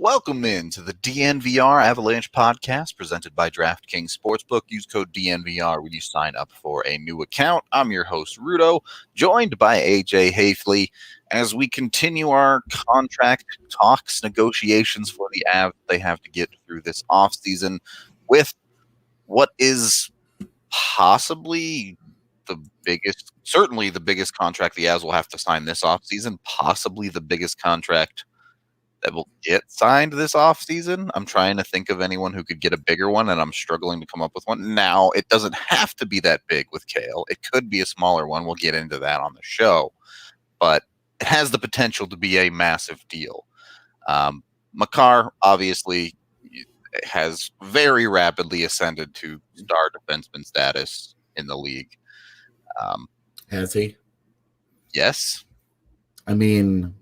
Welcome into the DNVR Avalanche Podcast presented by DraftKings Sportsbook. Use code DNVR when you sign up for a new account. I'm your host, Rudo, joined by AJ Hafley. As we continue our contract talks, negotiations for the Avs, they have to get through this offseason with what is possibly certainly the biggest contract the Avs will have to sign this offseason, possibly the biggest contract that will get signed this offseason. I'm trying to think of anyone who could get a bigger one, and I'm struggling to come up with one. Now, it doesn't have to be that big with Cale. It could be a smaller one. We'll get into that on the show. But it has the potential to be a massive deal. Makar, obviously, has very rapidly ascended to star defenseman status in the league. Has he? Yes. I mean,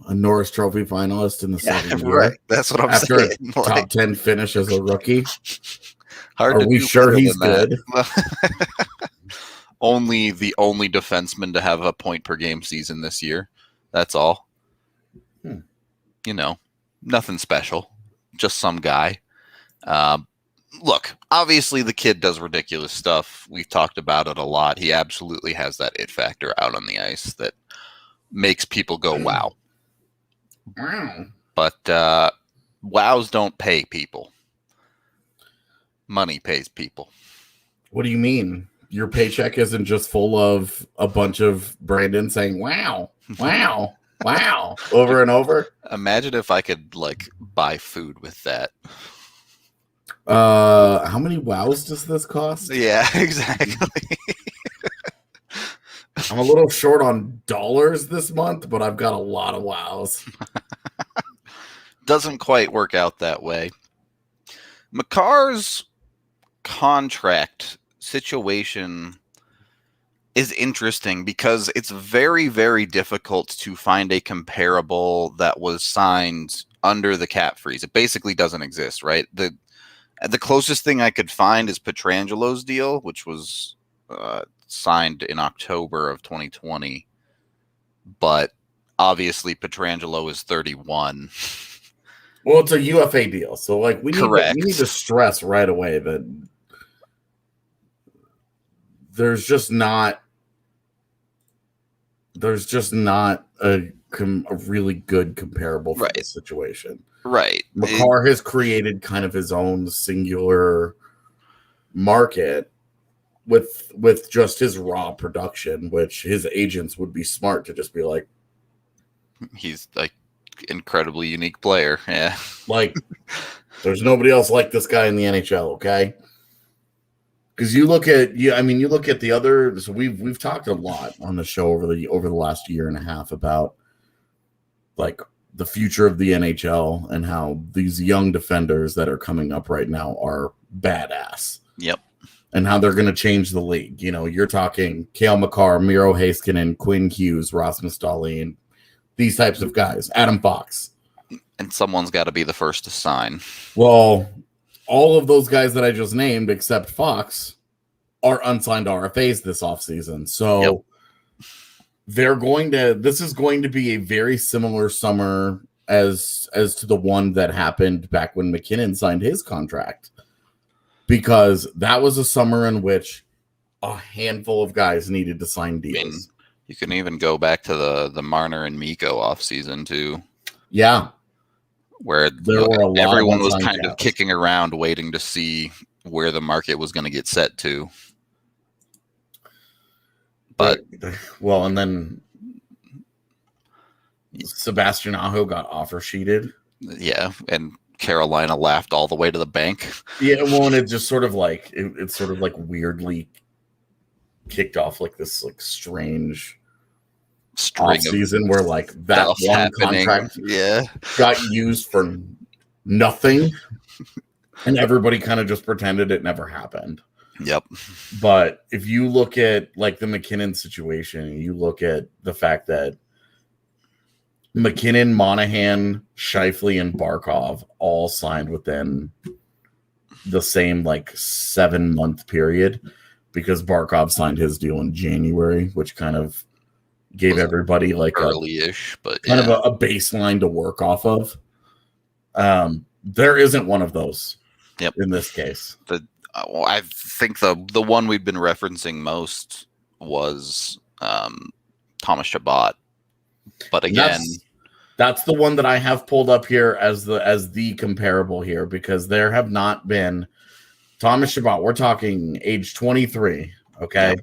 a Norris Trophy finalist in the second year. Right. That's what I'm after saying. After a top 10 finish as a rookie. Hard Are to we do sure better he's than good? The only defenseman to have a point per game season this year. That's all. You know, nothing special. Just some guy. Look, obviously the kid does ridiculous stuff. We've talked about it a lot. He absolutely has that it factor out on the ice that makes people go, wow. Wow. But wows don't pay people. Money pays people. What do you mean? Your paycheck isn't just full of a bunch of Brandon saying, wow, wow, wow, over and over? Imagine if I could, buy food with that. How many wows does this cost? Yeah, exactly. I'm a little short on dollars this month, but I've got a lot of wows. Doesn't quite work out that way. Makar's contract situation is interesting because it's very, very difficult to find a comparable that was signed under the cap freeze. It basically doesn't exist, right? The closest thing I could find is Petrangelo's deal, which was signed in October of 2020. But obviously Petrangelo is 31. Well, it's a UFA deal. So we need to stress right away that there's just not a really good comparable for this situation. Right. Makar has created kind of his own singular market with just his raw production, which his agents would be smart to just be like, he's incredibly unique player. Yeah. There's nobody else like this guy in the NHL, okay? Because you look at the other. So we've talked a lot on the show over the last year and a half about the future of the NHL and how these young defenders that are coming up right now are badass. Yep. And how they're going to change the league. You know, you're talking Cale Makar, Miro Heiskanen, Quinn Hughes, Rasmus Dahlin, these types of guys. Adam Fox. And someone's got to be the first to sign. Well, all of those guys that I just named, except Fox, are unsigned RFAs this offseason. So this is going to be a very similar summer as to the one that happened back when McKinnon signed his contract. Because that was a summer in which a handful of guys needed to sign deals. I mean, you can even go back to the Marner and Mikko offseason too. Yeah. Where everyone was kind of kicking around waiting to see where the market was going to get set to. But and then Sebastian Aho got offer sheeted. Yeah, and Carolina laughed all the way to the bank. Yeah, well, and it just sort of it's sort of weirdly kicked off this strange string season where that one happening. Contract got used for nothing, and everybody kind of just pretended it never happened. Yep. But if you look at the McKinnon situation, you look at the fact that McKinnon, Monahan, Scheifele, and Barkov all signed within the same 7-month period, because Barkov signed his deal in January, which kind of gave everybody early-ish, but kind of a baseline to work off of. There isn't one of those. Yep. In this case, I think the one we've been referencing most was Thomas Chabot, but again, that's the one that I have pulled up here as the comparable here, because there have not been Thomas Chabot. We're talking age 23. Okay. Yep.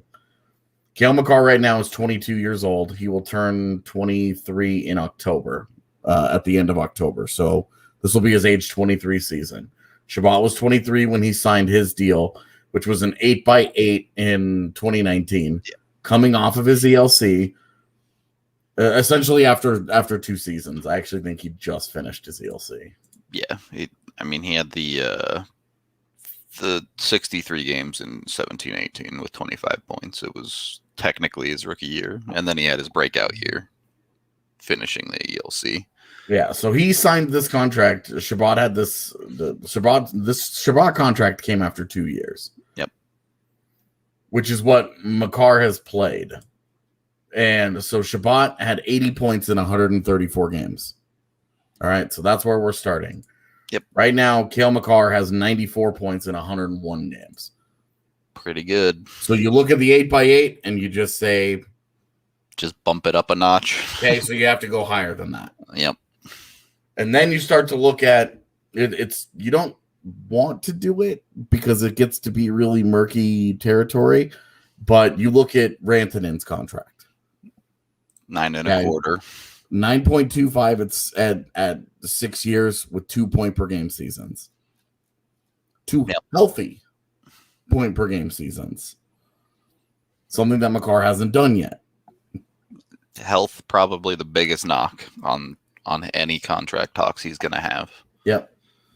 Cale Makar right now is 22 years old. He will turn 23 in October, at the end of October. So this will be his age 23 season. Chabot was 23 when he signed his deal, which was an 8x8 in 2019, coming off of his ELC, essentially after 2 seasons. I actually think he just finished his ELC. Yeah, he had the 63 games in 17-18 with 25 points. It was technically his rookie year, and then he had his breakout year, finishing the ELC. Yeah, so he signed this contract. Chabot had this Chabot contract came after 2 years. Yep. Which is what Makar has played. And so Chabot had 80 points in 134 games. All right, so that's where we're starting. Yep. Right now, Cale Makar has 94 points in 101 games. Pretty good. So you look at the 8x8 and you just say, just bump it up a notch. Okay, so you have to go higher than that. Yep. And then you start to look at it. It's you don't want to do it because it gets to be really murky territory. But you look at Rantanen's contract. 9.25. 9.25. It's at 6 years with 2 point per game seasons. 2 healthy point per game seasons. Something that Makar hasn't done yet. Health probably the biggest knock on any contract talks he's going to have. Yep.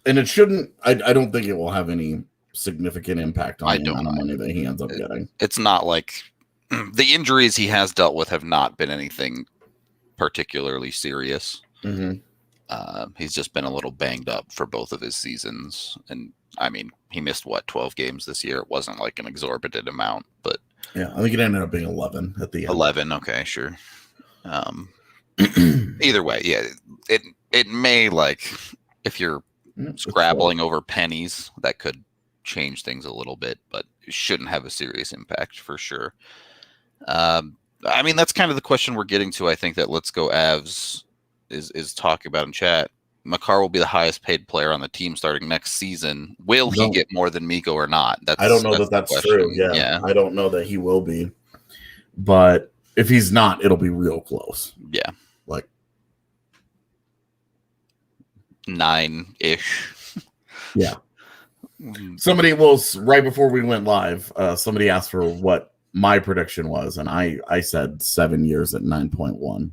And it shouldn't, I don't think it will have any significant impact on the amount of money that he ends up getting. It's not like the injuries he has dealt with have not been anything particularly serious. Mm-hmm. He's just been a little banged up for both of his seasons. And he missed 12 games this year. It wasn't like an exorbitant amount, but yeah, I think it ended up being 11 at the end. 11. Okay, sure. Either way, yeah, it may, like, if you're scrabbling over pennies, that could change things a little bit, but it shouldn't have a serious impact for sure. That's kind of the question we're getting to. I think that Let's Go Avs is talking about in chat. Makar will be the highest paid player on the team starting next season. Will he get more than Mikko or not? I don't know that's true. Yeah, I don't know that he will be, but if he's not, it'll be real close. Yeah. Like 9-ish. Yeah. Somebody right before we went live, somebody asked for what my prediction was, and I said 7 years at 9.1.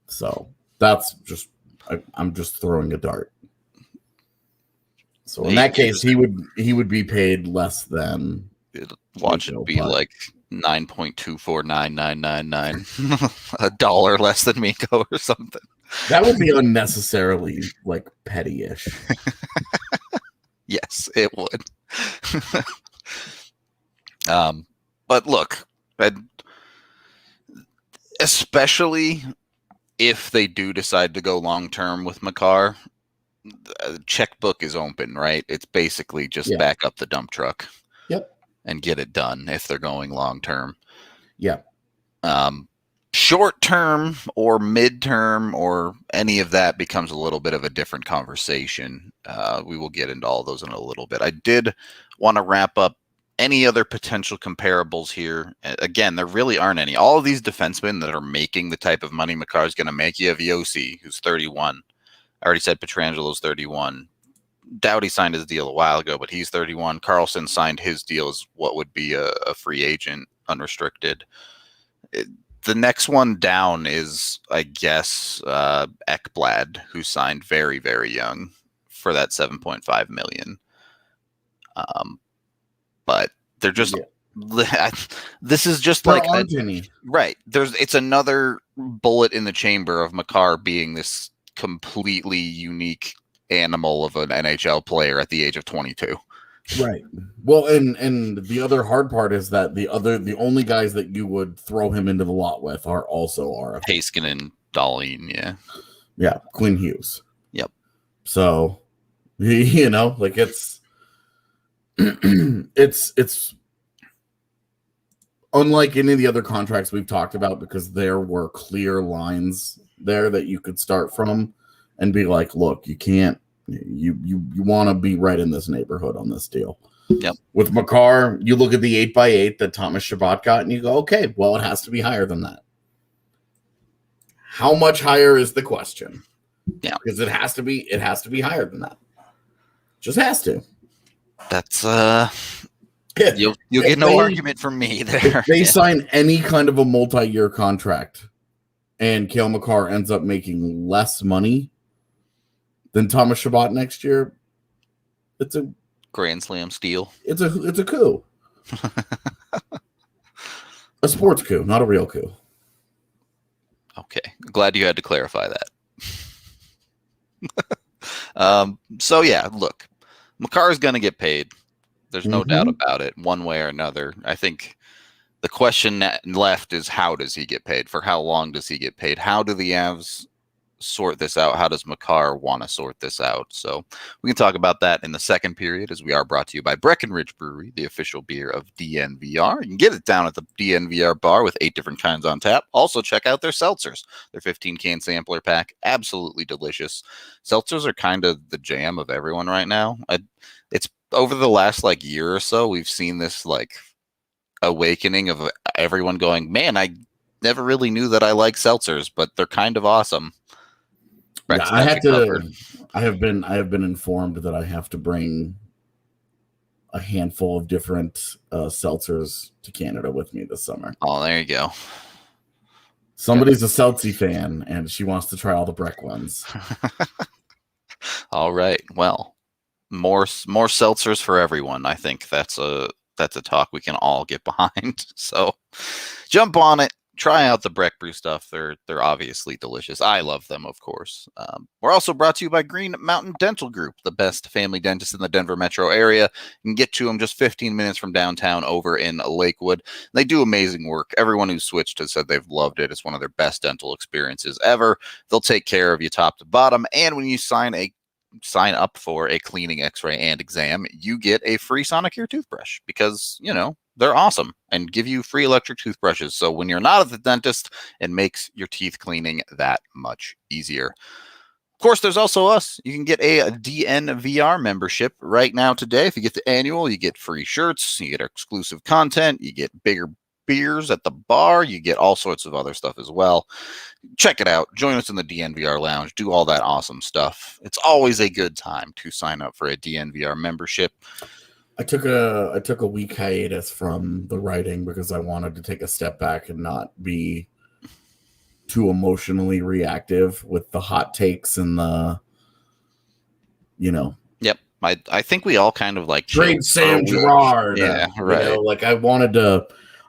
So that's just I'm just throwing a dart. So in that case, he would be paid less than. Watch it be like 9.249999, $1 less than Mikko or something. That would be unnecessarily like petty-ish. Yes, it would. But look, especially if they do decide to go long term with Makar, the checkbook is open, right? It's basically just back up the dump truck. Yep. And get it done if they're going long term. Yeah. Short term or mid-term or any of that becomes a little bit of a different conversation. We will get into all those in a little bit. I did want to wrap up any other potential comparables here. Again, there really aren't any. All of these defensemen that are making the type of money Makar is going to make. You have Yossi, who's 31. I already said Petrangelo's 31. Doughty signed his deal a while ago, but he's 31. Carlson signed his deal as what would be a free agent, unrestricted. The next one down is, I guess, Ekblad, who signed very, very young for that $7.5 million. But they're just this is just like right. It's another bullet in the chamber of Makar being this completely unique animal of an NHL player at the age of 22. Right. Well, and the other hard part is that the only guys that you would throw him into the lot with are also RFA. Heiskanen, Dahlin, yeah, Quinn Hughes. Yep. So, you know, like it's it's unlike any of the other contracts we've talked about, because there were clear lines there that you could start from and be like, look, you can't, you want to be right in this neighborhood on this deal. Yep. With Makar, you look at the 8x8 that Thomas Chabot got and you go, okay, well, it has to be higher than that. How much higher is the question? Yeah. Because it has to be higher than that. Just has to. That's you'll get no argument from me there. If they sign any kind of a multi-year contract and Cale Makar ends up making less money than Thomas Chabot next year, it's a Grand Slam steal. It's a coup. A sports coup, not a real coup. Okay. Glad you had to clarify that. So yeah, look, Makar is going to get paid. There's no doubt about it, one way or another. I think the question left is, how does he get paid? For how long does he get paid? How do the Avs sort this out? How does Makar want to sort this out? So we can talk about that in the second period, as we are brought to you by Breckenridge Brewery, the official beer of DNVR. You can get it down at the DNVR bar with 8 different kinds on tap. Also check out their seltzers, their 15-can sampler pack. Absolutely delicious. Seltzers are kind of the jam of everyone right now. It's over the last year or so, we've seen this awakening of everyone going, man, I never really knew that I like seltzers, but they're kind of awesome. Yeah, I have been informed that I have to bring a handful of different seltzers to Canada with me this summer. Oh, there you go. Somebody's a Seltzy fan, and she wants to try all the Breck ones. All right. Well, more seltzers for everyone. I think that's a talk we can all get behind. So jump on it. Try out the Breck Brew stuff. They're obviously delicious. I love them, of course. We're also brought to you by Green Mountain Dental Group, the best family dentist in the Denver metro area. You can get to them just 15 minutes from downtown over in Lakewood. They do amazing work. Everyone who's switched has said they've loved it. It's one of their best dental experiences ever. They'll take care of you top to bottom. And when you sign up for a cleaning, x-ray, and exam, you get a free Sonicare toothbrush because, they're awesome and give you free electric toothbrushes. So when you're not at the dentist, it makes your teeth cleaning that much easier. Of course, there's also us. You can get a DNVR membership right now today. If you get the annual, you get free shirts, you get exclusive content, you get bigger beers at the bar, you get all sorts of other stuff as well. Check it out. Join us in the DNVR lounge. Do all that awesome stuff. It's always a good time to sign up for a DNVR membership. I took a week hiatus from the writing because I wanted to take a step back and not be too emotionally reactive with the hot takes and the, Yep. I think we all kind of trade Sam Girard. Yeah, right.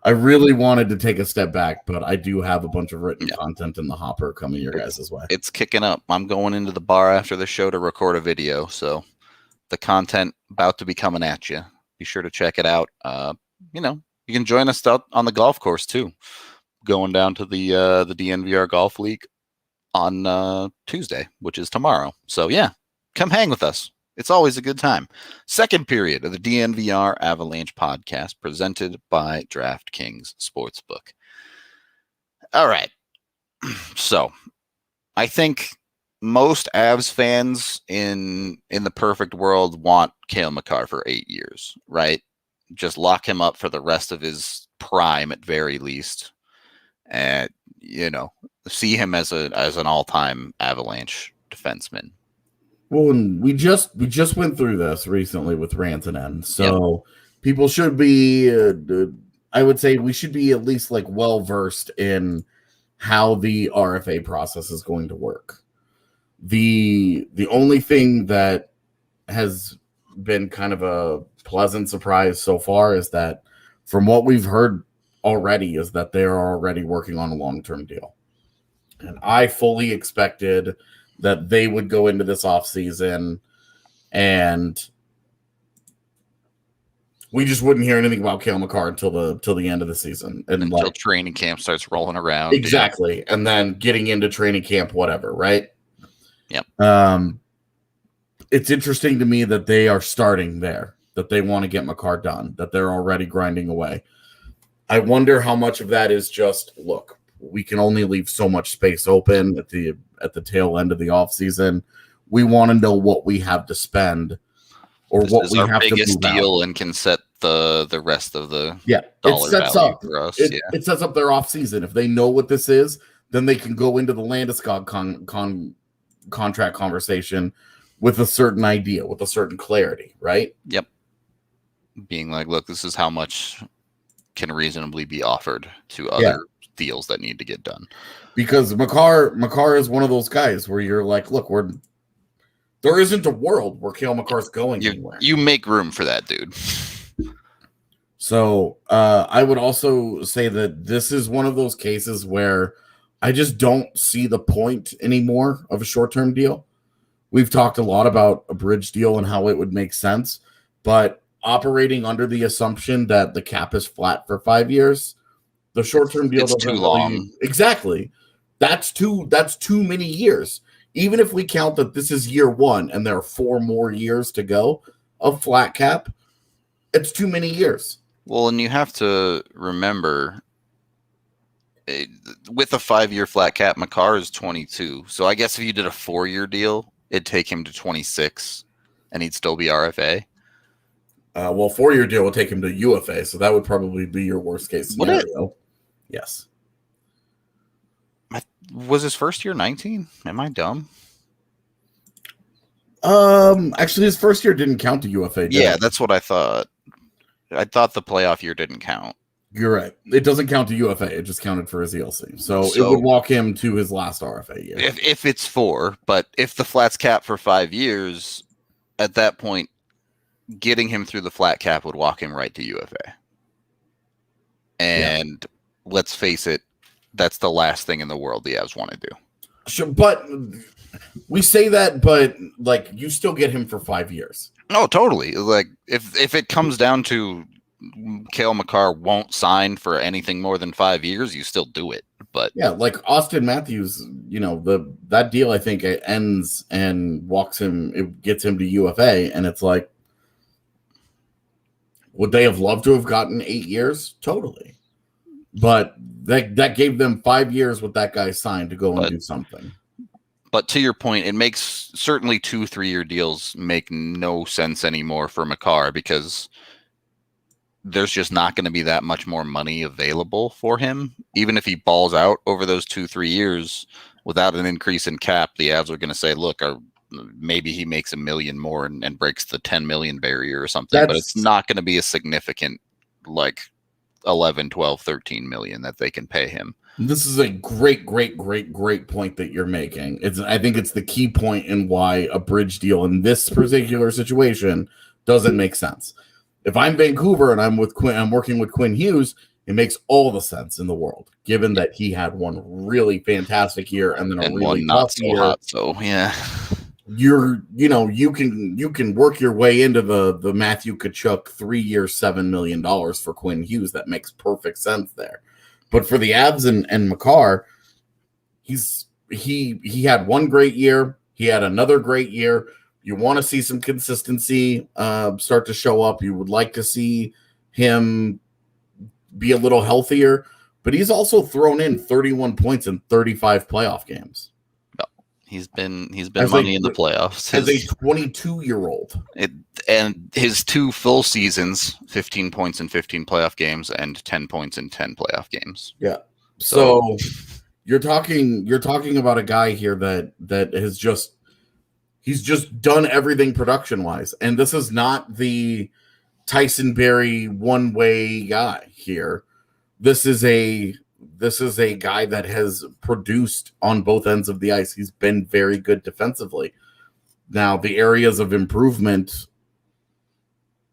I really wanted to take a step back, but I do have a bunch of written content in the hopper coming your guys' way. It's kicking up. I'm going into the bar after the show to record a video, so the content about to be coming at you. Be sure to check it out. You can join us out on the golf course too. Going down to the DNVR Golf League on Tuesday, which is tomorrow. So yeah, come hang with us. It's always a good time. Second period of the DNVR Avalanche Podcast, presented by DraftKings Sportsbook. All right. So I think most Avs fans in the perfect world want Cale Makar for 8 years, right? Just lock him up for the rest of his prime at very least. And, see him as an all-time Avalanche defenseman. Well, and we just went through this recently with Rantanen, so people should be. I would say we should be at least well versed in how the RFA process is going to work. The only thing that has been kind of a pleasant surprise so far is that, from what we've heard already, is that they are already working on a long-term deal, and I fully expected that they would go into this offseason and we just wouldn't hear anything about Cale Makar until the end of the season. And until training camp starts rolling around. Exactly. Yeah. And then getting into training camp, whatever, right? Yep. it's interesting to me that they are starting there, that they want to get Makar done, that they're already grinding away. I wonder how much of that is just, look, we can only leave so much space open at the tail end of the offseason. We want to know what we have to spend or this what is we our have to biggest move deal out. and can set the rest of the it dollar sets value up for us. it sets up their offseason. If they know what this is, then they can go into the Landeskog contract conversation with a certain idea, with a certain clarity, right? Yep. Being like, look, this is how much can reasonably be offered to other deals that need to get done. Because Makar is one of those guys where you're like, look, there isn't a world where Cale Makar's going anywhere. You make room for that dude. So I would also say that this is one of those cases where I just don't see the point anymore of a short-term deal. We've talked a lot about a bridge deal and how it would make sense, but operating under the assumption that the cap is flat for 5 years, the short-term deal it's doesn't too long. Exactly. That's too many years. Even if we count that this is year 1 and there are 4 more years to go of flat cap, it's too many years. Well, and you have to remember, with a 5-year flat cap, Makar is 22. So I guess if you did a 4-year deal, it'd take him to 26, and he'd still be RFA. Well, 4-year deal would take him to UFA, so that would probably be your worst case scenario. Yes. Was his first year 19? Am I dumb? Actually, his first year didn't count to UFA. Yeah, that's what I thought. I thought the playoff year didn't count. You're right. It doesn't count to UFA. It just counted for his ELC. So it would walk him to his last RFA year. If it's 4, but if the flat's cap for 5 years, at that point, getting him through the flat cap would walk him right to UFA. And let's face it, that's the last thing in the world the Avs want to do. Sure, but we say that, but like you still get him for 5 years. Oh, totally. Like if it comes down to Cale Makar won't sign for anything more than 5 years, you still do it. But yeah, like Austin Matthews, that deal I think it ends and it gets him to UFA, and it's like, would they have loved to have gotten 8 years? Totally. But that gave them 5 years with that guy signed to go and do something. But to your point, it makes certainly 2-3-year deals make no sense anymore for Makar because there's just not going to be that much more money available for him. Even if he balls out over those 2-3 years without an increase in cap, the Avs are going to say, look, maybe he makes $1 million more and breaks the 10 million barrier or something. But it's not going to be a significant, like 11, 12, 13 million that they can pay him. This is a great point that you're making. I think it's the key point in why a bridge deal in this particular situation doesn't make sense. If I'm Vancouver and I'm working with Quinn Hughes, it makes all the sense in the world, given that he had one really fantastic year and then a really not tough so year. hot. So yeah, you can work your way into the Matthew Tkachuk 3 year $7 million for Quinn Hughes. That makes perfect sense there. But for the Avs and Makar, he had one great year. He had another great year. You want to see some consistency start to show up. You would like to see him be a little healthier. But he's also thrown in 31 points in 35 playoff games. He's been money in the playoffs as a 22-year-old. And his 2 full seasons, 15 points in 15 playoff games and 10 points in 10 playoff games. Yeah. So you're talking about a guy here that has he's just done everything production-wise. And this is not the Tyson Barrie one-way guy here. This is a guy that has produced on both ends of the ice. He's been very good defensively. Now, the areas of improvement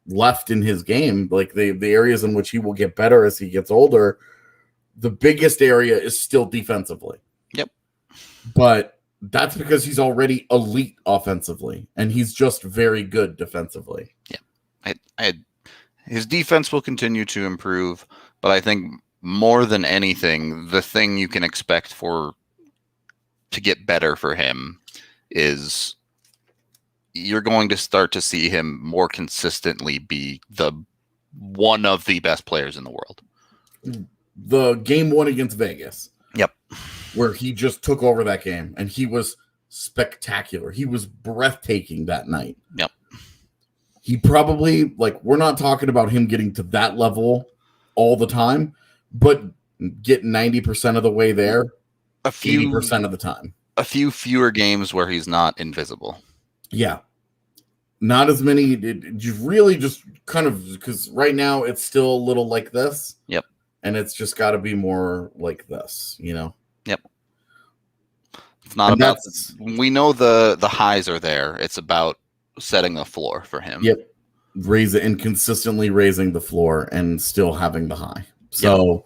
left in his game, like the areas in which he will get better as he gets older, the biggest area is still defensively. Yep. But that's because he's already elite offensively, and he's just very good defensively. Yeah. His defense will continue to improve, but I think more than anything, the thing you can expect to get better for him is you're going to start to see him more consistently be one of the best players in the world. The game one against Vegas. Yep. Where he just took over that game, and he was spectacular. He was breathtaking that night. Yep. He probably, we're not talking about him getting to that level all the time, but get 90% of the way there, 80% of the time. A few fewer games where he's not invisible. Yeah. Not as many. You really just kind of, because right now it's still a little like this. Yep. And it's just got to be more like this, Yep. It's not about, we know the highs are there. It's about setting the floor for him. Yep. Raise it and consistently raising the floor and still having the high. So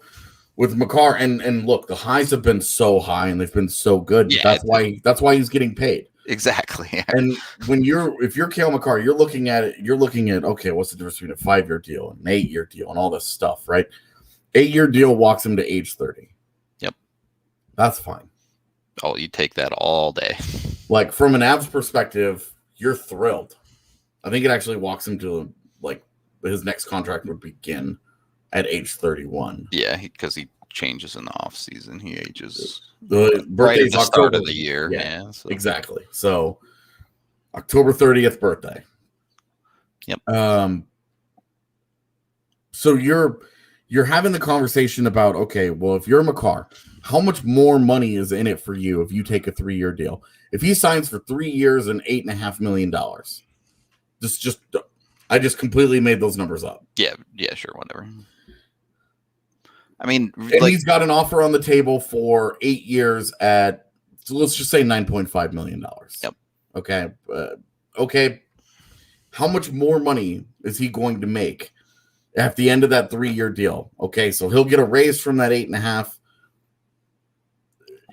with Makar, and look, the highs have been so high and they've been so good. Yeah, that's why he's getting paid. Exactly. And if you're Cale Makar, you're looking at okay, what's the difference between a 5-year deal and an 8-year deal and all this stuff, right? 8-year deal walks him to age 30. Yep. That's fine. Oh, you take that all day. From an Avs perspective, you're thrilled. I think it actually walks him to his next contract would begin at age 31. Yeah, because he changes in the off season. He ages the right at the start of the year. Yeah, so. Exactly. So October 30th birthday. Yep. So you're having the conversation about, okay, well, if you're Makar, how much more money is in it for you if you take a 3-year deal? If he signs for 3 years and $8.5 million, I just completely made those numbers up. Yeah, sure, whatever. I mean, and he's got an offer on the table for 8 years at, so let's just say $9.5 million. Yep. Okay. Okay. How much more money is he going to make at the end of that 3-year deal? Okay, so he'll get a raise from that 8.5.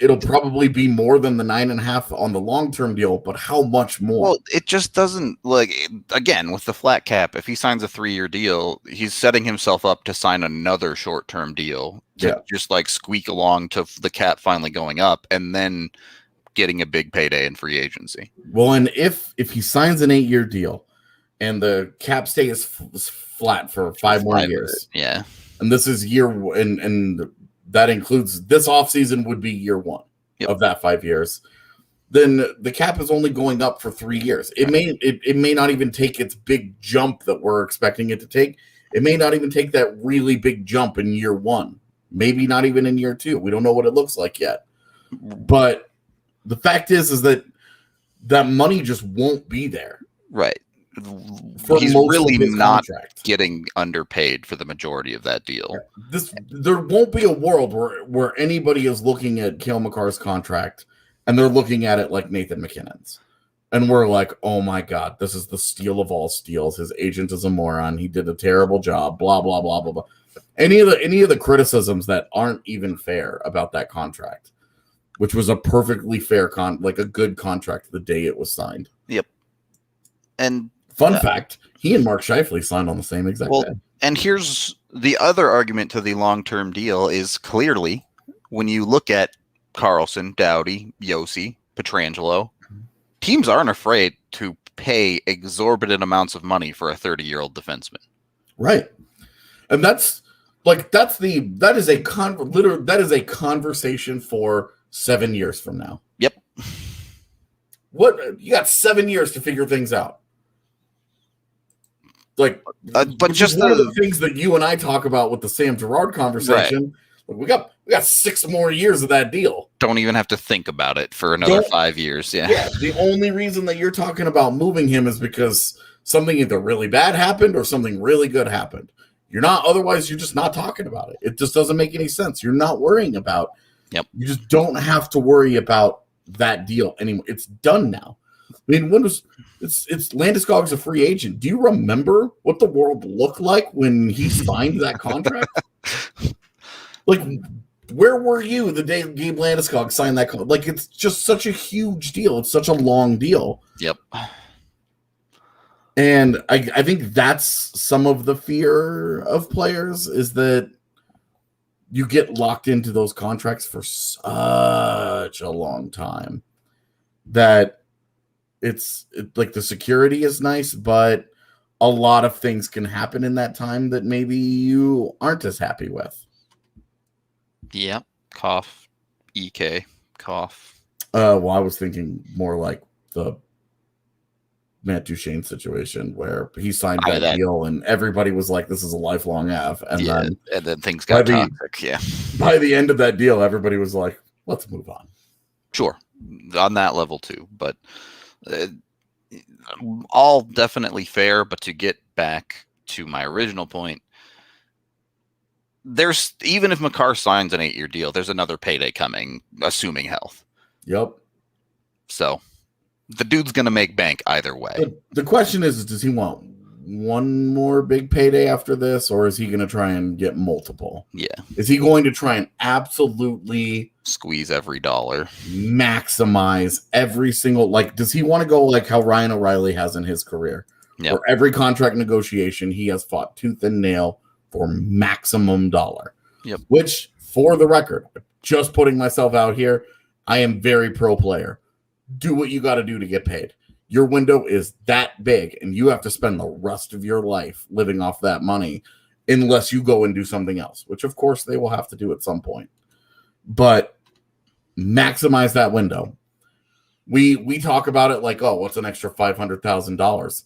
It'll probably be more than the 9.5 on the long-term deal, but how much more? Well, it just doesn't, again, with the flat cap, if he signs a 3-year deal, he's setting himself up to sign another short-term deal to just squeak along to the cap finally going up and then getting a big payday in free agency. Well, and if he signs an 8-year deal and the cap stays flat for 5 more years. Yeah. And this is and that includes this offseason would be year 1 of that 5 years. Then the cap is only going up for 3 years. It may not even take its big jump that we're expecting it to take. It may not even take that really big jump in year 1. Maybe not even in year 2. We don't know what it looks like yet. But the fact is that money just won't be there. Right. He's really not getting underpaid for the majority of that deal. There won't be a world where anybody is looking at Cale Makar's contract and they're looking at it like Nathan McKinnon's. And we're like, oh my God, this is the steal of all steals. His agent is a moron. He did a terrible job, blah, blah, blah, blah, blah. Any of the criticisms that aren't even fair about that contract, which was a perfectly fair a good contract the day it was signed. Yep. And fun fact, he and Mark Scheifele signed on the same exact day. And here's the other argument to the long-term deal is clearly when you look at Carlson, Doughty, Yossi, Pietrangelo, teams aren't afraid to pay exorbitant amounts of money for a 30-year-old defenseman. Right. And that is a conversation for 7 years from now. Yep. What, you got 7 years to figure things out. But just one of the things that you and I talk about with the Sam Girard conversation, we got 6 more years of that deal. Don't even have to think about it for another 5 years. Yeah. The only reason that you're talking about moving him is because something either really bad happened or something really good happened. Otherwise you're just not talking about it. It just doesn't make any sense. You're not worrying about. Yep. You just don't have to worry about that deal anymore. It's done now. I mean, it's Landeskog's a free agent. Do you remember what the world looked like when he signed that contract? Where were you the day Gabe Landeskog signed that contract? It's just such a huge deal. It's such a long deal. Yep. And I think that's some of the fear of players is that you get locked into those contracts for such a long time that like the security is nice, but a lot of things can happen in that time that maybe you aren't as happy with. Yeah. Cough. EK. Cough. Well, I was thinking more like the Matt Duchene situation where he signed that deal and everybody was like, this is a lifelong F. And then things got toxic. Yeah. By the end of that deal, everybody was like, let's move on. Sure. On that level too. But all definitely fair. But to get back to my original point, there's, even if Makar signs an 8-year deal, there's another payday coming, assuming health. Yep. So the dude's going to make bank either way. The question is, does he want one more big payday after this, or is he going to try and get multiple? Yeah. Is he going to try and absolutely squeeze every dollar, maximize every single, like, does he want to go like how Ryan O'Reilly has in his career? Yep. For every contract negotiation, he has fought tooth and nail for maximum dollar. Yep. Which, for the record, just putting myself out here, I am very pro player. Do what you got to do to get paid. Your window is that big, and you have to spend the rest of your life living off that money unless you go and do something else, which, of course, they will have to do at some point. But maximize that window. We talk about it like, oh, what's an extra $500,000?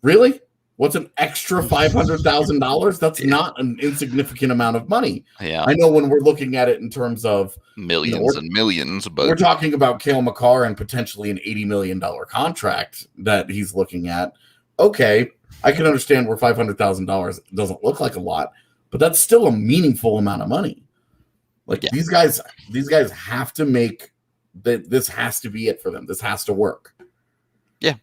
Really? What's an extra $500,000? That's not an insignificant amount of money. Yeah, I know when we're looking at it in terms of millions and millions, but we're talking about Cale Makar and potentially an $80 million contract that he's looking at. Okay, I can understand where $500,000 doesn't look like a lot, but that's still a meaningful amount of money. Like these guys have to make that. This has to be it for them. This has to work. Yeah.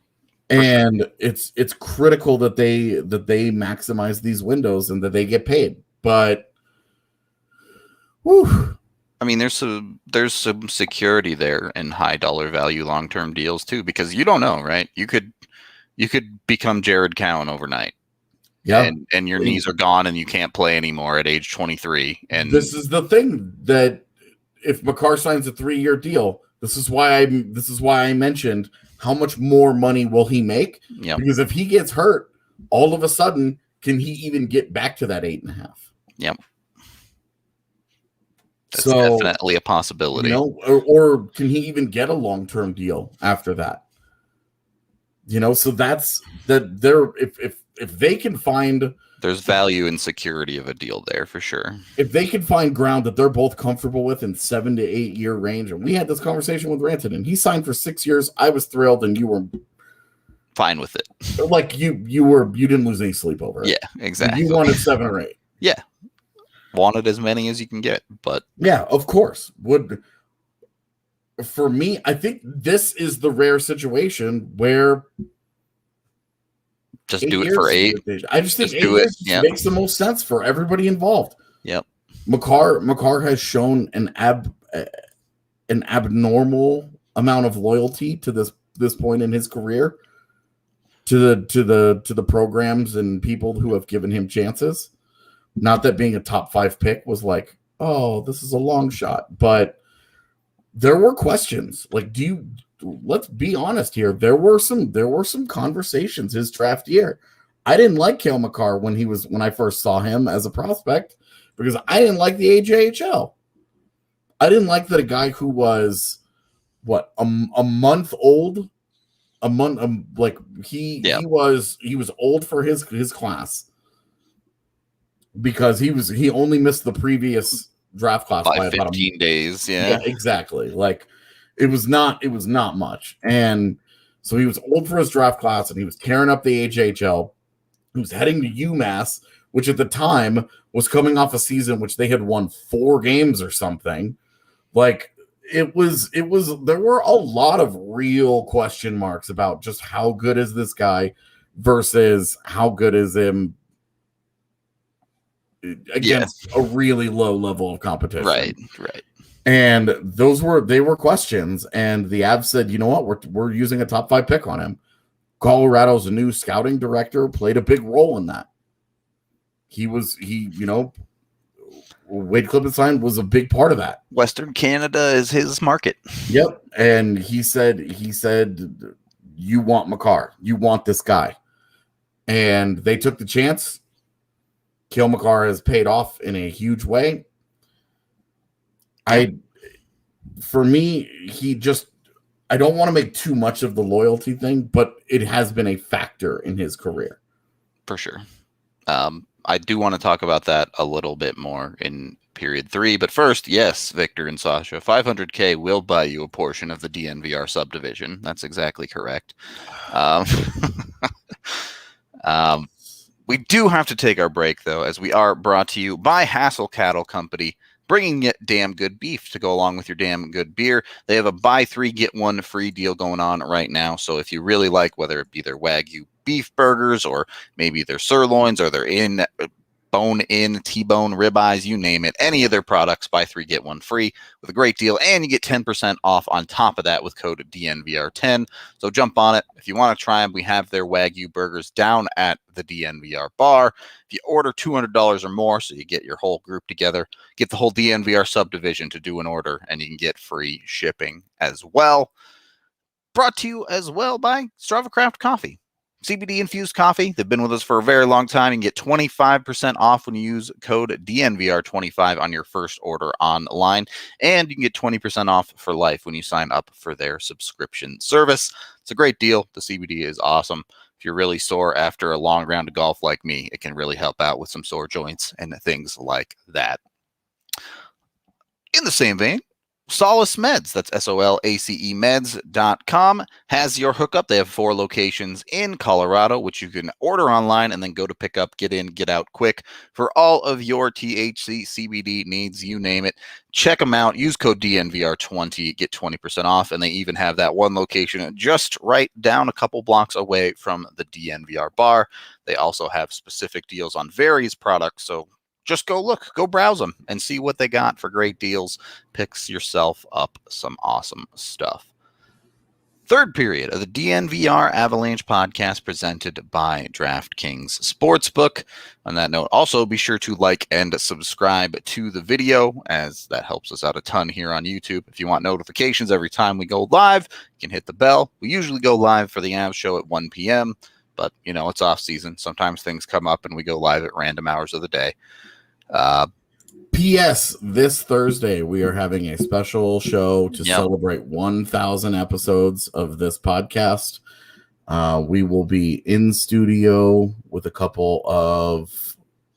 And it's critical that they maximize these windows and that they get paid. But whew. I mean, there's some security there in high dollar value long-term deals too, because you don't know, right? You could become Jared Cowan overnight. Yeah. And your knees are gone and you can't play anymore at age 23. And this is the thing, that if Makar signs a 3-year deal, this is why I mentioned how much more money will he make? Yep. Because if he gets hurt, all of a sudden, can he even get back to that 8.5? Yep. That's definitely a possibility. Or can he even get a long-term deal after that? So that's that. If they can find, there's value in security of a deal there for sure. If they can find ground that they're both comfortable with in 7 to 8 year range, and we had this conversation with Ranton, and he signed for 6 years. I was thrilled, and you were fine with it. Like you didn't lose any sleep over it. Yeah, exactly. You wanted 7 or 8. Yeah, wanted as many as you can get, but yeah, of course. For me, I think this is the rare situation where just do it for 8. I just think 8 years makes the most sense for everybody involved. Yep. Makar has shown an abnormal amount of loyalty to this point in his career, to the programs and people who have given him chances. Not that being a top 5 pick was like, oh, this is a long shot, but there were questions. Like, let's be honest here. There were some conversations his draft year. I didn't like Cale Makar when I first saw him as a prospect, because I didn't like the AJHL. I didn't like that a guy who was a month old, he was old for his class, because he only missed the previous draft class by about 15 days. Yeah, exactly. Like it was not much. And so he was old for his draft class, and he was tearing up the AJHL. He was heading to UMass, which at the time was coming off a season which they had won 4 games or something. Like it was there were a lot of real question marks about just how good is this guy versus how good is him against a really low level of competition. Right. And they were questions, and the Avs said, you know what, we're using a top 5 pick on him. Colorado's new scouting director played a big role in that. Wade Klippenstein was a big part of that. Western Canada is his market. Yep. And he said, you want Makar. You want this guy. And they took the chance. Cale Makar has paid off in a huge way. For me, I don't want to make too much of the loyalty thing, but it has been a factor in his career. For sure. I do want to talk about that a little bit more in period 3. But first, yes, Victor and Sasha, $500K will buy you a portion of the DNVR subdivision. That's exactly correct. We do have to take our break, though, as we are brought to you by Hassel Cattle Company, bringing you damn good beef to go along with your damn good beer. They have a buy 3, get 1 free deal going on right now. So if you really like, whether it be their Wagyu beef burgers or maybe their sirloins or their bone-in T-bone ribeyes, you name it, any of their products, buy 3, get 1 free with a great deal. And you get 10% off on top of that with code DNVR10. So jump on it. If you want to try them, we have their Wagyu burgers down at the DNVR bar. If you order $200 or more, so you get your whole group together, get the whole DNVR subdivision to do an order, and you can get free shipping as well. Brought to you as well by Strava Craft Coffee. CBD infused coffee. They've been with us for a very long time. You can get 25% off when you use code DNVR25 on your first order online. And you can get 20% off for life when you sign up for their subscription service. It's a great deal. The CBD is awesome. If you're really sore after a long round of golf like me, it can really help out with some sore joints and things like that. In the same vein, Solace Meds, that's SOLACE meds.com, has your hookup. They have 4 locations in Colorado, which you can order online and then go to pick up, get in, get out quick for all of your THC, CBD needs, you name it. Check them out. Use code DNVR20, get 20% off. And they even have that one location just right down a couple blocks away from the DNVR bar. They also have specific deals on various products, so just go look, go browse them and see what they got for great deals. Picks yourself up some awesome stuff. Third period of the DNVR Avalanche Podcast presented by DraftKings Sportsbook. On that note, also be sure to like and subscribe to the video, as that helps us out a ton here on YouTube. If you want notifications every time we go live, you can hit the bell. We usually go live for the Avs show at 1 p.m., but, you know, it's off season. Sometimes things come up and we go live at random hours of the day. P.S. This Thursday, we are having a special show to celebrate 1,000 episodes of this podcast. We will be in studio with a couple of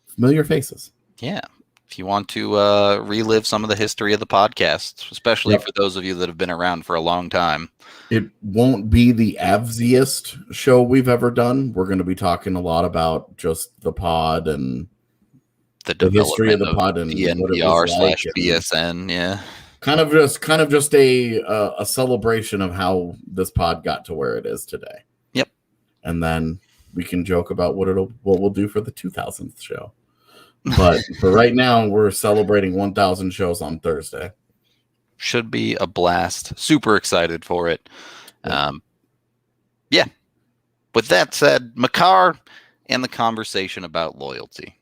familiar faces. Yeah. If you want to relive some of the history of the podcast, especially for those of you that have been around for a long time. It won't be the Avsiest show we've ever done. We're going to be talking a lot about just the pod and the history of the pod and DNVR/BSN, yeah. Kind of just a celebration of how this pod got to where it is today. Yep. And then we can joke about what we'll do for the 2000th show. But for right now, we're celebrating 1,000 shows on Thursday. Should be a blast. Super excited for it. Yeah. With that said, Makar and the conversation about loyalty.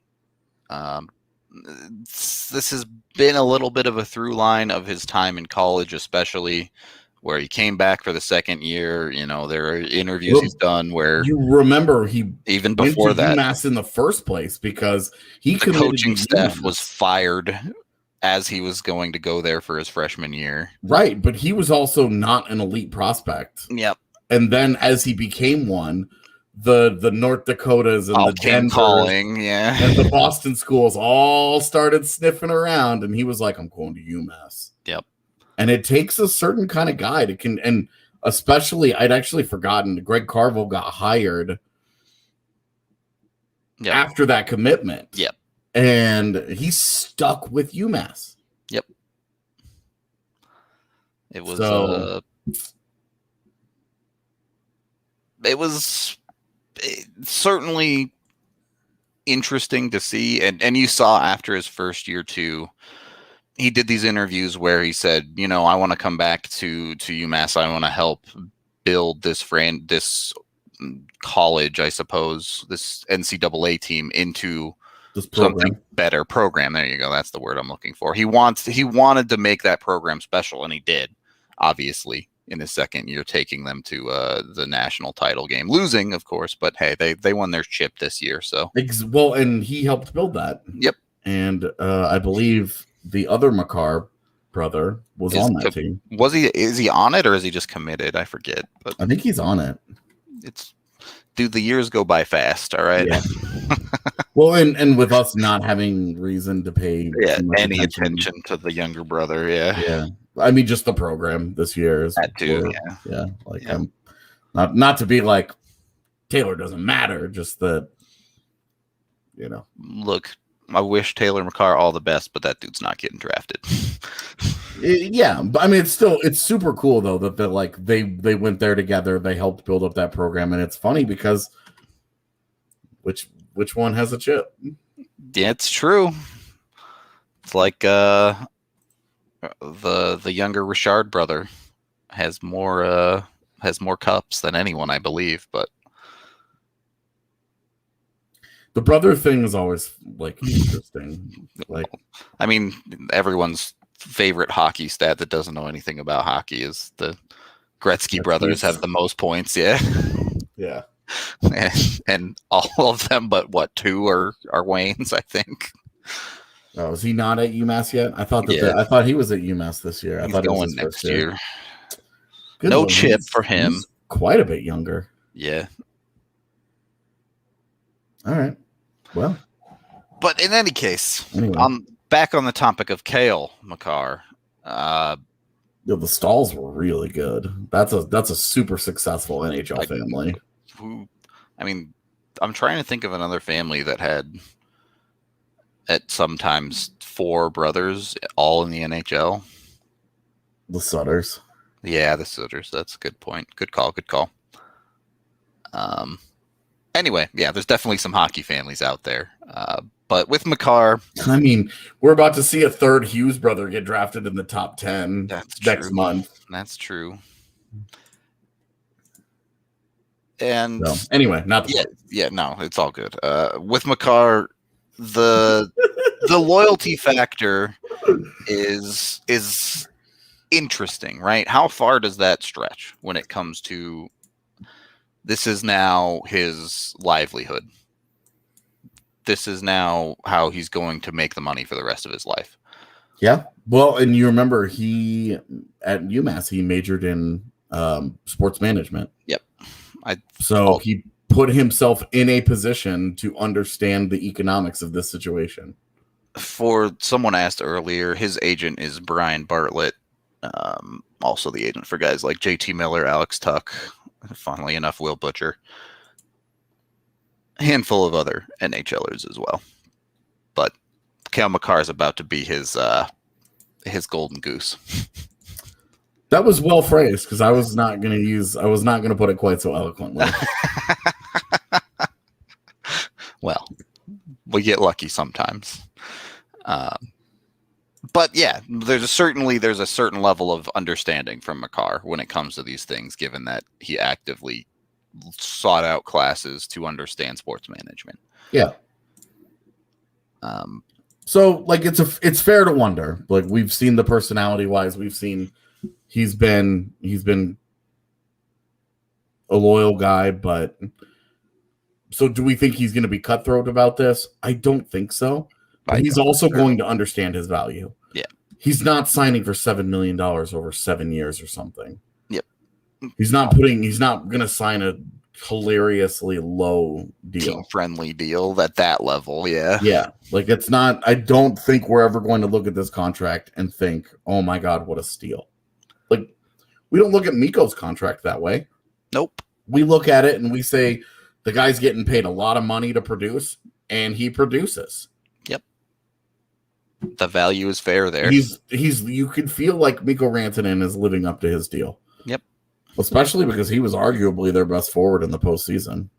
This has been a little bit of a through line of his time in college, especially where he came back for the second year. You know, there are interviews he's done where you remember he even before that UMass in the first place because the coaching staff was fired as he was going to go there for his freshman year. Right, but he was also not an elite prospect. Yep. And then as he became one, the North Dakotas and the Denver calling, and the Boston schools all started sniffing around, and he was like, I'm going to UMass. Yep. And it takes a certain kind of guy to and especially I'd actually forgotten Greg Carville got hired after that commitment. Yep. And he's stuck with UMass. Yep. It was it was certainly interesting to see, and you saw after his first year too, he did these interviews where he said, you know, I want to come back to UMass. I want to help build this college, I suppose, this NCAA team into This program. Something better program. There you go. That's the word I'm looking for. He wanted to make that program special, and he did. Obviously, in his second year, taking them to the national title game, losing, of course. But hey, they won their chip this year. So well, and he helped build that. Yep. And I believe the other Makar brother was on that team. Is he on it, or is he just committed? I forget. But I think he's on it. Dude, the years go by fast. All right. Yeah. Well, and with us not having reason to pay any attention to the younger brother, yeah. I mean, just the program this year is that too. Like not to be like Taylor doesn't matter, just that Look, I wish Cale Makar all the best, but that dude's not getting drafted. Yeah, but I mean, it's super cool though that they went there together. They helped build up that program, and it's funny because which one has a chip? Yeah, it's true. It's like the younger Richard brother has more cups than anyone, I believe. But the brother thing is always interesting. I mean, everyone's favorite hockey stat that doesn't know anything about hockey is the Gretzky brothers have the most points. Yeah. And all of them, but two are Waynes, I think. Oh, is he not at UMass yet? I thought I thought he was at UMass this year. I thought going it was next year. No chip for him. He's quite a bit younger. Yeah. All right. Well, but in any case, anyway. Back on the topic of Cale Makar. The Stalls were really good. That's a super successful NHL family. I mean, I'm trying to think of another family that had at sometimes 4 brothers all in the NHL. The Sutters. Yeah, the Sutters. That's a good point. Good call. Anyway, yeah, there's definitely some hockey families out there. But with Makar, I mean, we're about to see a third Hughes brother get drafted in the top 10 next month. That's true. And so, anyway, not the point. No, it's all good. With Makar, the loyalty factor is interesting, right? How far does that stretch when it comes to this is now his livelihood? This is now how he's going to make the money for the rest of his life. Yeah. Well, and you remember at UMass, he majored in sports management. Yep. He put himself in a position to understand the economics of this situation. For someone asked earlier, his agent is Brian Bartlett. Also the agent for guys like JT Miller, Alex Tuck, funnily enough, Will Butcher. A handful of other NHLers as well. But Cale Makar is about to be his golden goose. That was well phrased because I was not going to put it quite so eloquently. Well, we get lucky sometimes. But yeah, there's a certain level of understanding from Makar when it comes to these things, given that he actively sought out classes to understand sports management. Yeah. So it's fair to wonder. Like we've seen the personality wise, we've seen he's been a loyal guy, but so do we think he's going to be cutthroat about this? I don't think so. But he's also going to understand his value. Yeah. He's not signing for $7 million over 7 years or something. Yep. He's not going to sign a hilariously low deal. Team-friendly deal at that level, yeah. Yeah. Like it's not, I don't think we're ever going to look at this contract and think, oh my God, what a steal. Like we don't look at Mikko's contract that way. Nope. We look at it and we say the guy's getting paid a lot of money to produce and he produces. Yep. The value is fair there. You could feel like Mikko Rantanen is living up to his deal. Yep. Especially because he was arguably their best forward in the postseason.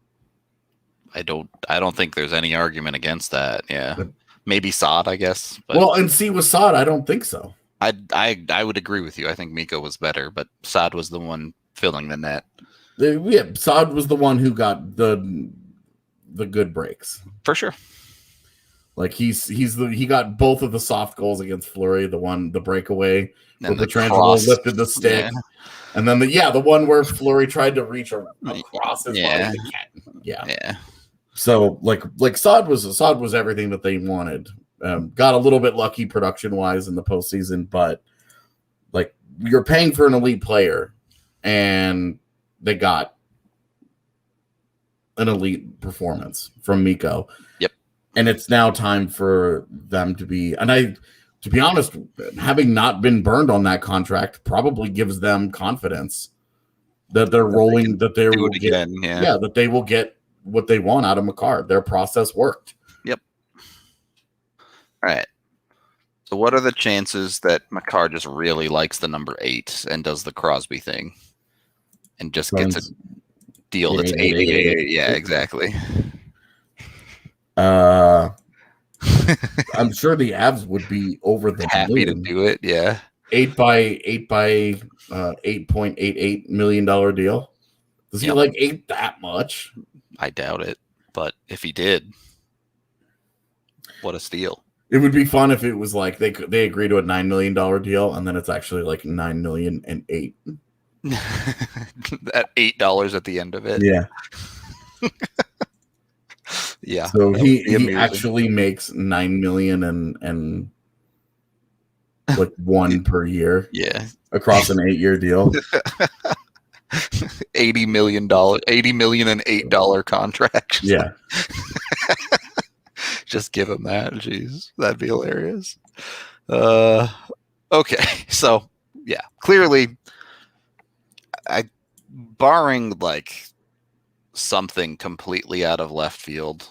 I don't think there's any argument against that. Yeah. Maybe Saad, I guess. But well, and see with Saad, I don't think so. I would agree with you. I think Mikko was better, but Saad was the one filling the net. Yeah, Saad was the one who got the good breaks. For sure. Like he got both of the soft goals against Fleury, the breakaway where Pietrangelo lifted the stick, and then the one where Fleury tried to reach across his body. Yeah. So like Saad was everything that they wanted. Got a little bit lucky production wise in the postseason, but like you're paying for an elite player, and they got an elite performance from Mikko. Yep. And it's now time for them to be, to be honest, having not been burned on that contract probably gives them confidence that they're rolling, that they will get, that they will get what they want out of Makar. Their process worked. Yep. All right. So what are the chances that Makar just really likes the number 8 and does the Crosby thing and just gets a deal that's 8. Yeah, exactly. I'm sure the Avs would be over the happy to do it. Yeah. 8 by $8.88 million deal. Does he like 8 that much? I doubt it, but if he did, what a steal. It would be fun if it was like they agree to a $9 million deal and then it's actually like $9 million and 8. At $8 at the end of it. Yeah. Yeah. So he actually makes $9 million and like 1 per year. Yeah. Across an 8-year deal. $80 million and $8 contract. Yeah. Just give him that. Jeez, that'd be hilarious. Okay. So yeah, clearly barring like something completely out of left field,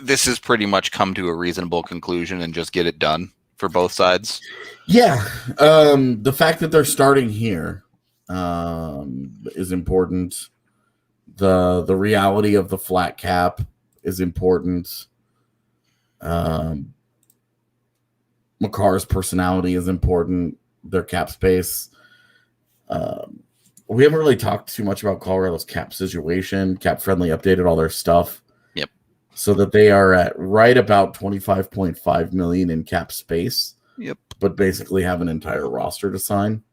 this has pretty much come to a reasonable conclusion and just get it done for both sides. Yeah. The fact that they're starting here is important. The reality of the flat cap is important. Makar's personality is important. Their cap space. We haven't really talked too much about Colorado's cap situation. Cap Friendly updated all their stuff. Yep. So that they are at right about $25.5 million in cap space. Yep. But basically have an entire roster to sign.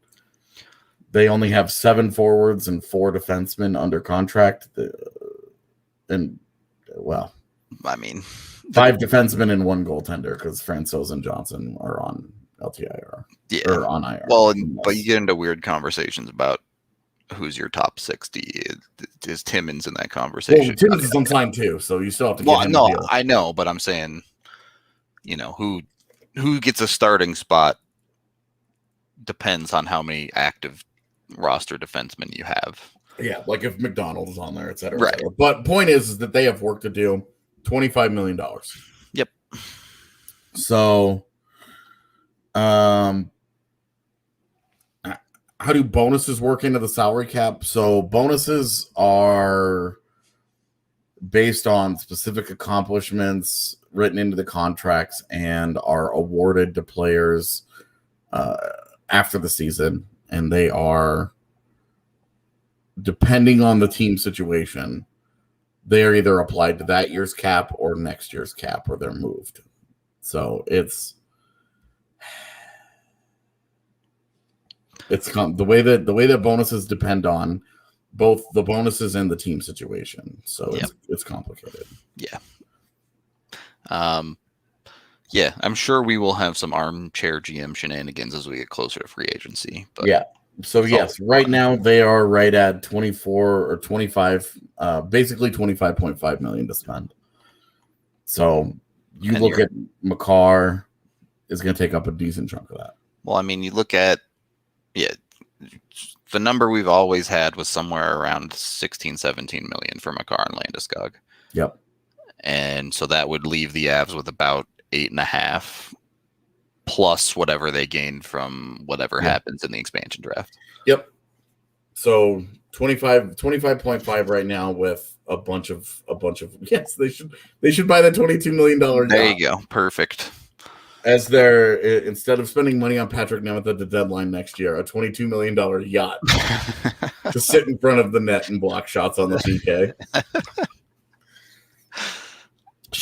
They only have 7 forwards and 4 defensemen under contract. And, well, I mean, 5 defensemen and 1 goaltender because Francouz and Johnson are on LTIR. Yeah. Or on IR. Well, but you get into weird conversations about who's your top 60. Is Timmins in that conversation? Well, Timmins is unsigned too, so you still have to get him a deal. I know, but I'm saying, who gets a starting spot depends on how many active roster defensemen you have. Yeah, like if McDonald is on there, et cetera. Right. Et cetera. But point is that they have work to do. $25 million. Yep. So, how do bonuses work into the salary cap? So bonuses are based on specific accomplishments written into the contracts and are awarded to players after the season. And they are, depending on the team situation, they are either applied to that year's cap or next year's cap, or they're moved. So it's the way that bonuses depend on both the bonuses and the team situation. So it's complicated. Yeah. Yeah, I'm sure we will have some armchair GM shenanigans as we get closer to free agency. But yeah. So yes, right now they are right at 24 or 25, basically 25.5 million to spend. So you look at Makar is going to take up a decent chunk of that. Well, I mean, you look at the number we've always had was somewhere around 16, 17 million for Makar and Landeskog. Yep. And so that would leave the Avs with about 8.5 plus whatever they gain from whatever happens in the expansion draft. Yep. So 25.5 right now with a bunch of yes, they should buy that $22 million yacht. There you go. Perfect. As their, instead of spending money on Patrick Nemeth at the deadline next year, a $22 million yacht to sit in front of the net and block shots on the PK.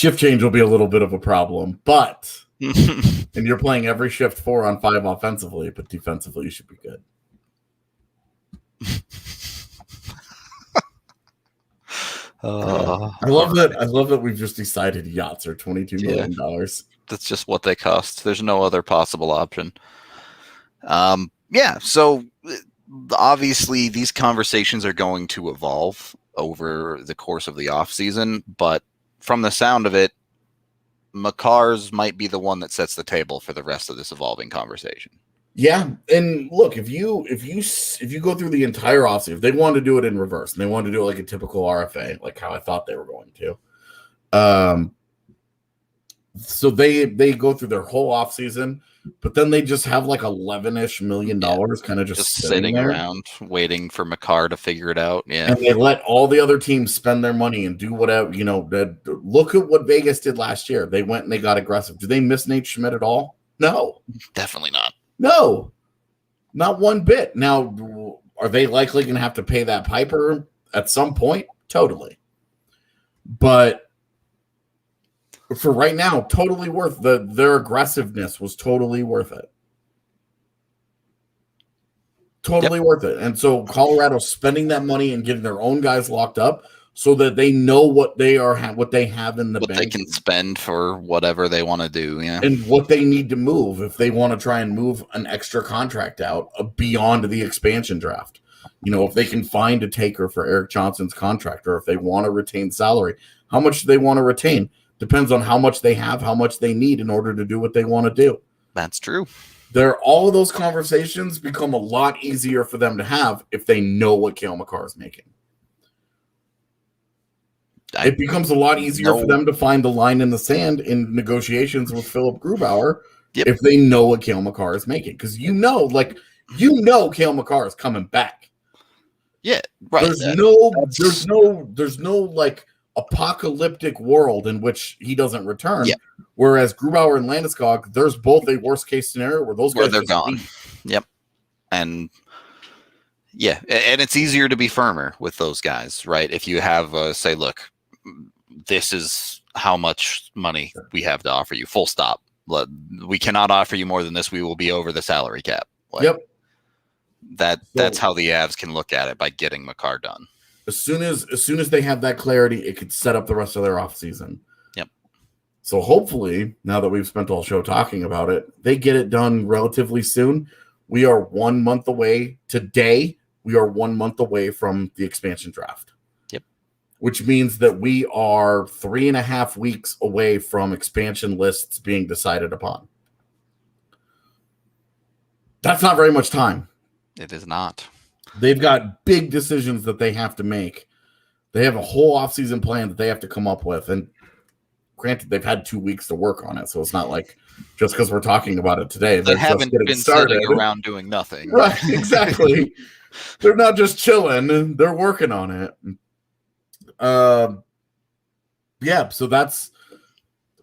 shift change will be a little bit of a problem, but and you're playing every shift 4-on-5 offensively, but defensively you should be good. I love that. I love that we've just decided yachts are $22 million. That's just what they cost. There's no other possible option. So obviously these conversations are going to evolve over the course of the offseason, but from the sound of it, Makar's might be the one that sets the table for the rest of this evolving conversation. Yeah, and look, if you go through the entire offseason, if they want to do it in reverse, and they want to do it like a typical RFA, like how I thought they were going to, so they go through their whole offseason, but then they just have like $11-ish million kind of just sitting around waiting for Makar to figure it out. Yeah, and they let all the other teams spend their money and do whatever. Look at what Vegas did last year. They went and they got aggressive. Did they miss Nate Schmidt at all? No, definitely not. No, not one bit. Now, are they likely going to have to pay that piper at some point? Totally. But for right now, totally worth their aggressiveness was totally worth it. Totally worth it. And so Colorado's spending that money and getting their own guys locked up so that they know what they have in the bank. What they can spend for whatever they want to do, and what they need to move if they want to try and move an extra contract out beyond the expansion draft. If they can find a taker for Eric Johnson's contract, or if they want to retain salary, how much do they want to retain? Depends on how much they have, how much they need in order to do what they want to do. That's true. All of those conversations become a lot easier for them to have if they know what Cale Makar is making. It becomes a lot easier for them to find the line in the sand in negotiations with Philip Grubauer if they know what Cale Makar is making. Because Cale Makar is coming back. Yeah, right. There's no like apocalyptic world in which he doesn't return. Yeah. Whereas Grubauer and Landeskog, there's both a worst case scenario where those guys are gone. Yep. And it's easier to be firmer with those guys, right? If you have say, look, this is how much money we have to offer you. Full stop. We cannot offer you more than this. We will be over the salary cap. That's how the Avs can look at it by getting Makar done. As soon as they have that clarity, it could set up the rest of their offseason. Yep. So hopefully, now that we've spent all show talking about it, they get it done relatively soon. We are 1 month away today. We are 1 month away from the expansion draft. Yep. Which means that we are 3.5 weeks away from expansion lists being decided upon. That's not very much time. It is not. They've got big decisions that they have to make. They have a whole offseason plan that they have to come up with. And granted, they've had 2 weeks to work on it. So it's not like just because we're talking about it today, they haven't been sitting around doing nothing. Right, exactly. They're not just chilling. They're working on it. So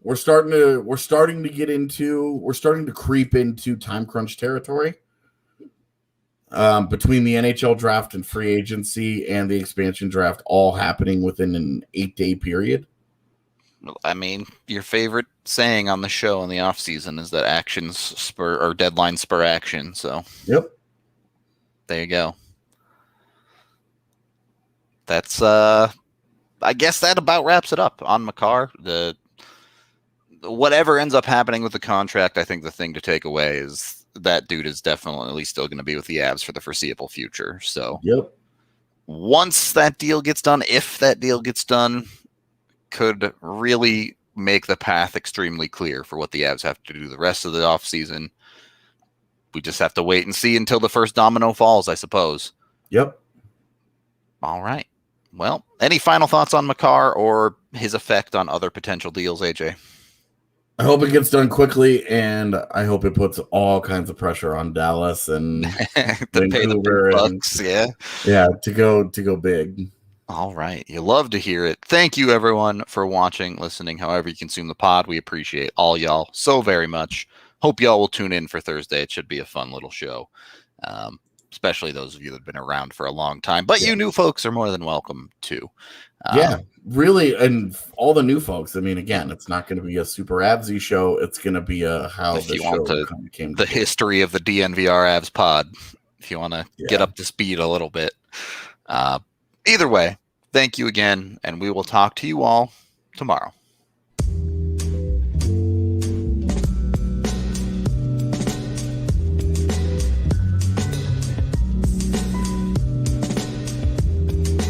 we're starting to creep into time crunch territory. Between the NHL draft and free agency and the expansion draft all happening within an 8-day period. I mean, your favorite saying on the show in the off season is that actions spur or deadlines spur action. So, yep, there you go. That's I guess that about wraps it up on Makar. Whatever ends up happening with the contract, I think the thing to take away is that dude is definitely still going to be with the Avs for the foreseeable future. So, yep. Once that deal gets done, if that deal gets done, could really make the path extremely clear for what the Avs have to do the rest of the offseason. We just have to wait and see until the first domino falls, I suppose. Yep. All right. Well, any final thoughts on Makar or his effect on other potential deals, AJ? I hope it gets done quickly, and I hope it puts all kinds of pressure on Dallas and to pay the big bucks, to go big. All right. You love to hear it. Thank you, everyone, for watching, listening, however you consume the pod. We appreciate all y'all so very much. Hope y'all will tune in for Thursday. It should be a fun little show. especially those of you that have been around for a long time. But you new folks are more than welcome too. Really. And all the new folks, I mean, again, it's not going to be a super Avsy show. It's going to be how if the you show want kind of came the together. history of the DNVR Avs pod, if you want to get up to speed a little bit. Either way, thank you again, and we will talk to you all tomorrow.